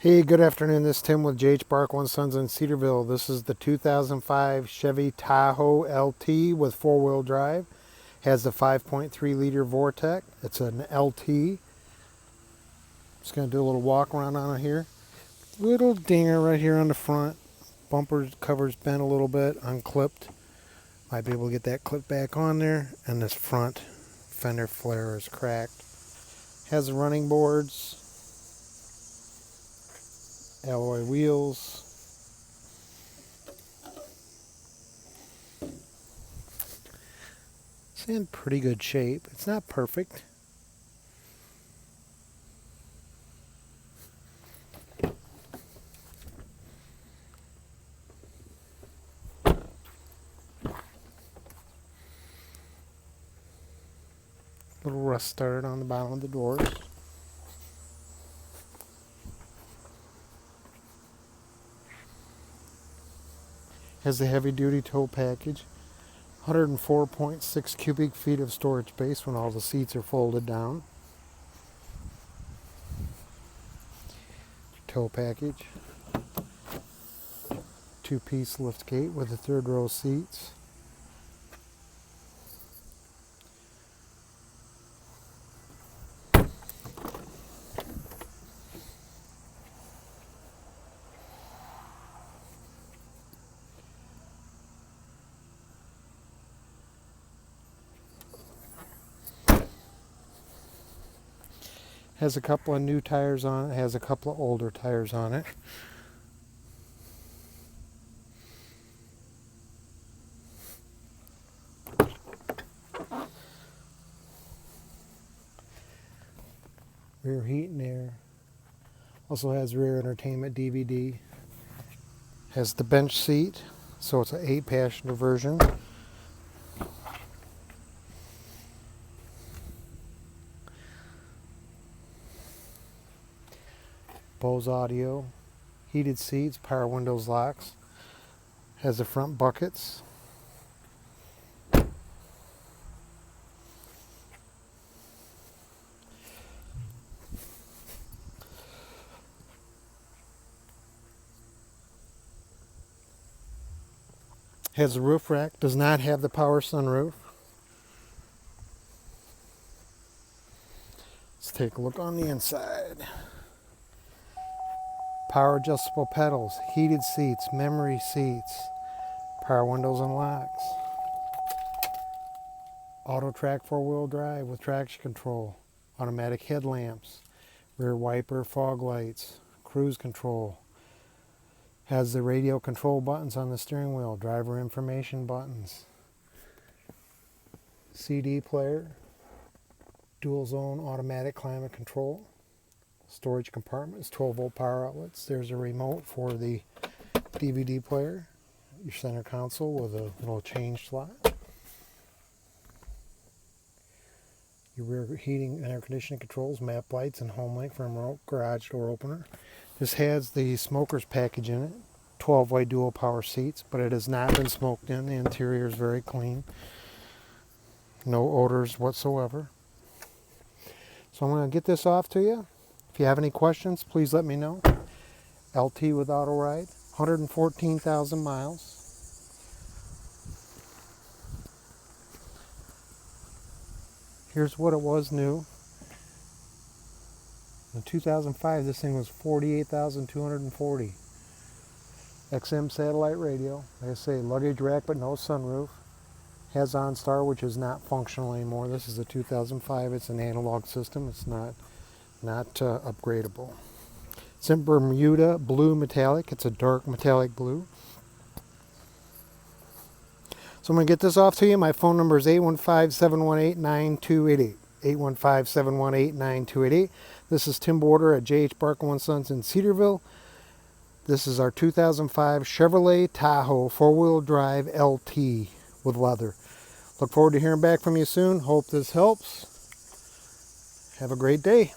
Hey, good afternoon. This is Tim with J.H. Barkau and Sons in Cedarville. This is the 2005 Chevy Tahoe LT with four-wheel drive. Has the 5.3 liter Vortec. It's an LT. Just going to do a little walk around on it here. Little dinger right here on the front. Bumper cover's bent a little bit, unclipped. Might be able to get that clip back on there. And this front fender flare is cracked. Has the running boards. Alloy wheels. It's in pretty good shape. It's not perfect. Little rust started on the bottom of the doors. Has the heavy duty tow package. 104.6 cubic feet of storage space when all the seats are folded down. Tow package. Two-piece liftgate with the third row seats. Has a couple of new tires on it. Has a couple of older tires on it. Rear heat and air. Also has rear entertainment DVD. Has the bench seat, so it's an 8-passenger version. Bose audio, heated seats, power windows, locks. Has the front buckets. Has a roof rack, does not have the power sunroof. Let's take a look on the inside. Power adjustable pedals, heated seats, memory seats, power windows and locks. Auto track 4-wheel drive with traction control, automatic headlamps, rear wiper, fog lights, cruise control. Has the radio control buttons on the steering wheel, driver information buttons, CD player, dual zone automatic climate control, storage compartments, 12-volt power outlets. There's a remote for the DVD player, your center console with a little change slot, your rear heating and air conditioning controls, map lights, and home link for a remote garage door opener. This has the smoker's package in it, 12-way dual power seats, but it has not been smoked in. The interior is very clean. No odors whatsoever. So I'm going to get this off to you. If you have any questions, please let me know. LT with auto ride, 114,000 miles. Here's what it was new. In 2005, this thing was 48,240. XM satellite radio. Like I say, luggage rack but no sunroof. Has OnStar, which is not functional anymore. This is a 2005. It's an analog system. It's not upgradable. It's in Bermuda blue metallic. It's a dark metallic blue. So I'm going to get this off to you. My phone number is 815-718-9288. 815-718-9288. This is Tim Border at J.H. Barkau & Sons in Cedarville. This is our 2005 Chevrolet Tahoe 4-wheel drive LT with leather. Look forward to hearing back from you soon. Hope this helps. Have a great day.